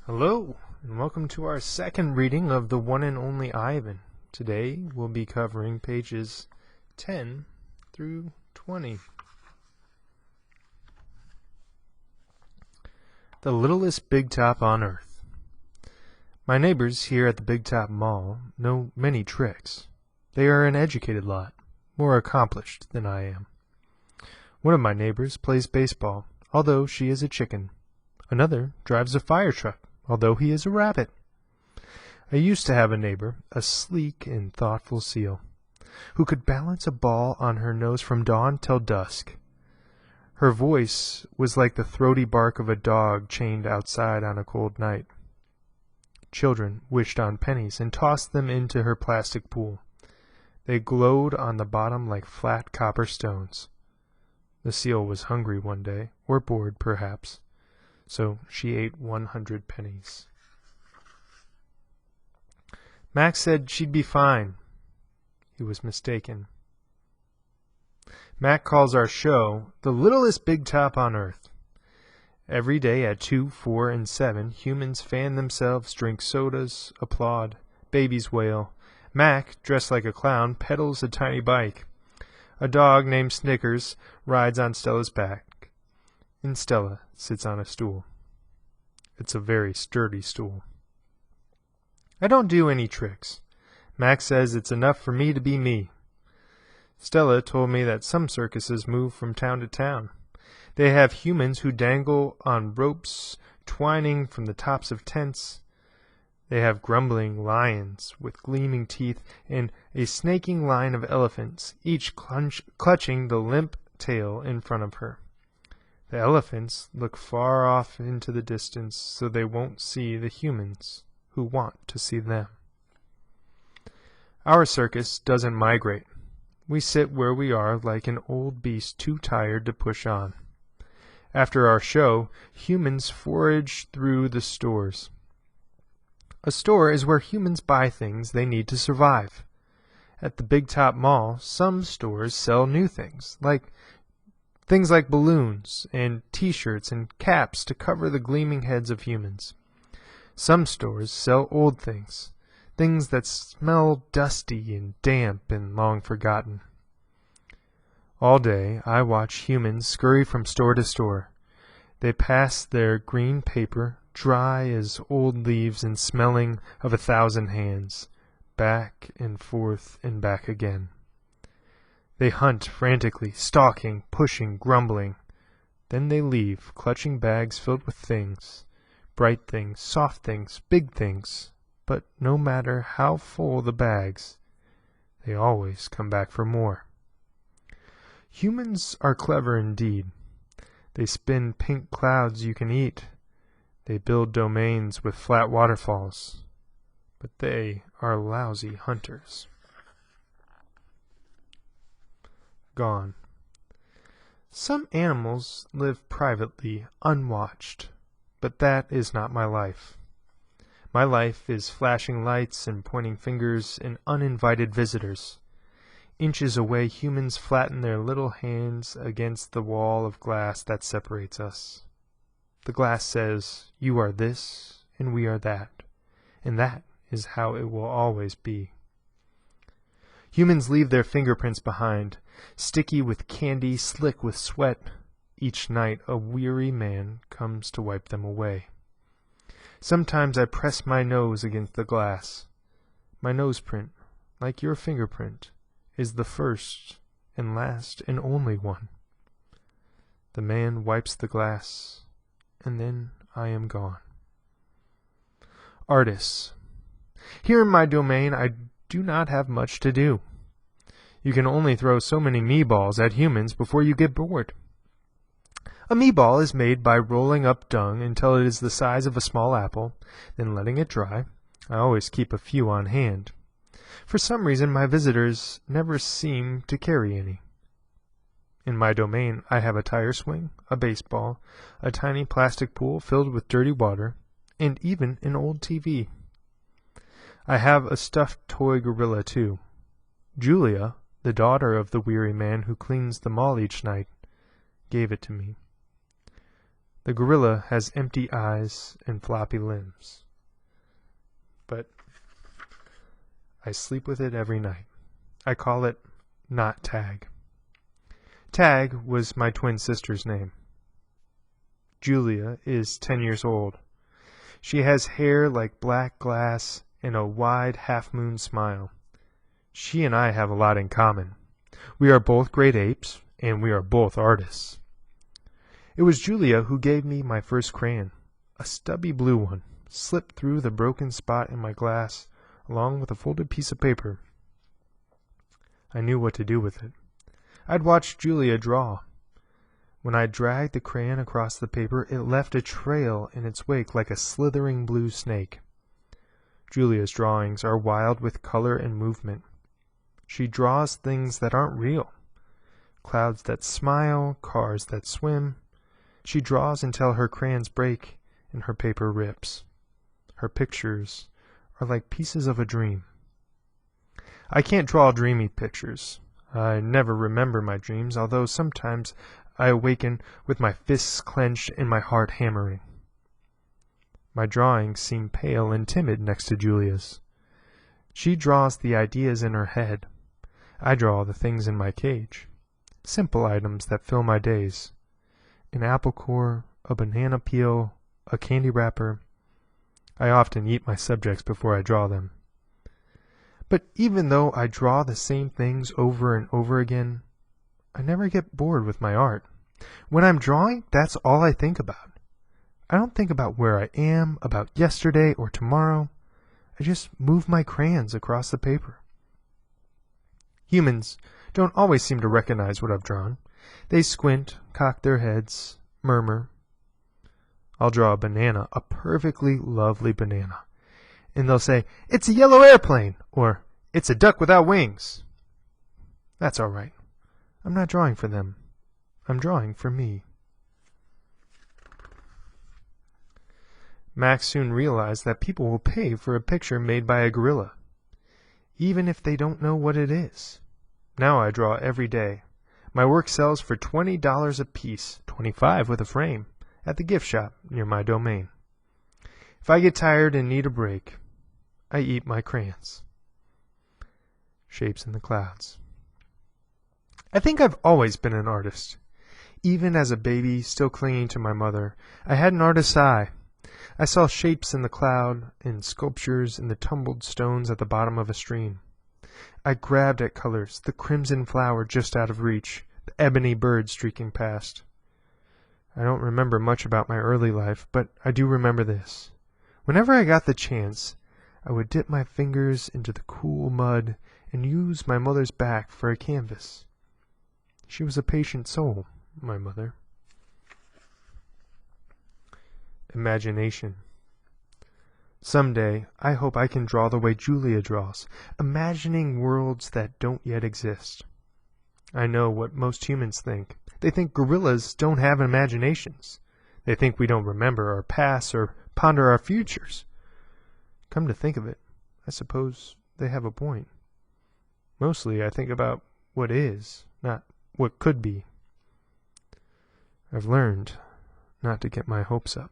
Hello, and welcome to our second reading of The One and Only Ivan. Today we'll be covering pages 10 through 20. The Littlest Big Top on Earth. My neighbors here at the Big Top Mall know many tricks. They are an educated lot, more accomplished than I am. One of my neighbors plays baseball, although she is a chicken. Another drives a fire truck, although he is a rabbit. I used to have a neighbor, a sleek and thoughtful seal, who could balance a ball on her nose from dawn till dusk. Her voice was like the throaty bark of a dog chained outside on a cold night. Children wished on pennies and tossed them into her plastic pool. They glowed on the bottom like flat copper stones. The seal was hungry one day, or bored perhaps, so she ate 100 pennies. Max said she'd be fine. He was mistaken. Mac calls our show the littlest big top on Earth. Every day at 2, 4, and 7, humans fan themselves, drink sodas, applaud, babies wail. Mac, dressed like a clown, pedals a tiny bike. A dog named Snickers rides on Stella's back, and Stella sits on a stool. It's a very sturdy stool. I don't do any tricks. Max says it's enough for me to be me. Stella told me that some circuses move from town to town. They have humans who dangle on ropes twining from the tops of tents. They have grumbling lions with gleaming teeth and a snaking line of elephants, each clutching the limp tail in front of her. The elephants look far off into the distance so they won't see the humans who want to see them. Our circus doesn't migrate. We sit where we are like an old beast too tired to push on. After our show, humans forage through the stores. A store is where humans buy things they need to survive. At the Big Top Mall, some stores sell new things like balloons and T-shirts and caps to cover the gleaming heads of humans. Some stores sell old things, things that smell dusty and damp and long forgotten. All day I watch humans scurry from store to store. They pass their green paper, dry as old leaves and smelling of 1,000 hands, back and forth and back again. They hunt frantically, stalking, pushing, grumbling. Then they leave, clutching bags filled with things, bright things, soft things, big things. But no matter how full the bags, they always come back for more. Humans are clever indeed. They spin pink clouds you can eat. They build domains with flat waterfalls. But they are lousy hunters. Gone. Some animals live privately, unwatched, but that is not my life. My life is flashing lights and pointing fingers and uninvited visitors. Inches away, humans flatten their little hands against the wall of glass that separates us. The glass says, "You are this, and we are that," and that is how it will always be. Humans leave their fingerprints behind, sticky with candy, slick with sweat. Each night a weary man comes to wipe them away. Sometimes I press my nose against the glass. My nose print, like your fingerprint, is the first and last and only one. The man wipes the glass, and then I am gone. Artists. Here in my domain I do not have much to do. You can only throw so many meatballs at humans before you get bored. A meatball is made by rolling up dung until it is the size of a small apple, then letting it dry. I always keep a few on hand. For some reason my visitors never seem to carry any. In my domain I have a tire swing, a baseball, a tiny plastic pool filled with dirty water, and even an old TV. I have a stuffed toy gorilla too. Julia, the daughter of the weary man who cleans the mall each night, gave it to me. The gorilla has empty eyes and floppy limbs. But I sleep with it every night. I call it Not Tag. Tag was my twin sister's name. Julia is 10 years old. She has hair like black glass and a wide half-moon smile. She and I have a lot in common. We are both great apes, and we are both artists. It was Julia who gave me my first crayon, a stubby blue one, slipped through the broken spot in my glass, along with a folded piece of paper. I knew what to do with it. I'd watched Julia draw. When I dragged the crayon across the paper, it left a trail in its wake like a slithering blue snake. Julia's drawings are wild with color and movement. She draws things that aren't real. Clouds that smile, cars that swim. She draws until her crayons break and her paper rips. Her pictures are like pieces of a dream. I can't draw dreamy pictures. I never remember my dreams, although sometimes I awaken with my fists clenched and my heart hammering. My drawings seem pale and timid next to Julia's. She draws the ideas in her head. I draw the things in my cage. Simple items that fill my days. An apple core, a banana peel, a candy wrapper. I often eat my subjects before I draw them. But even though I draw the same things over and over again, I never get bored with my art. When I'm drawing, that's all I think about. I don't think about where I am, about yesterday or tomorrow. I just move my crayons across the paper. Humans don't always seem to recognize what I've drawn. They squint, cock their heads, murmur. I'll draw a banana, a perfectly lovely banana. And they'll say, "It's a yellow airplane," or "It's a duck without wings." That's all right. I'm not drawing for them. I'm drawing for me. Max soon realized that people will pay for a picture made by a gorilla, even if they don't know what it is. Now I draw every day. My work sells for $20 a piece, $25 with a frame, at the gift shop near my domain. If I get tired and need a break, I eat my crayons. Shapes in the clouds. I think I've always been an artist. Even as a baby, still clinging to my mother, I had an artist's eye. I saw shapes in the cloud, in sculptures, in the tumbled stones at the bottom of a stream. I grabbed at colors, the crimson flower just out of reach, the ebony bird streaking past. I don't remember much about my early life, but I do remember this. Whenever I got the chance, I would dip my fingers into the cool mud and use my mother's back for a canvas. She was a patient soul, my mother. Imagination. Someday, I hope I can draw the way Julia draws, imagining worlds that don't yet exist. I know what most humans think. They think gorillas don't have imaginations. They think we don't remember our past or ponder our futures. Come to think of it, I suppose they have a point. Mostly I think about what is, not what could be. I've learned not to get my hopes up.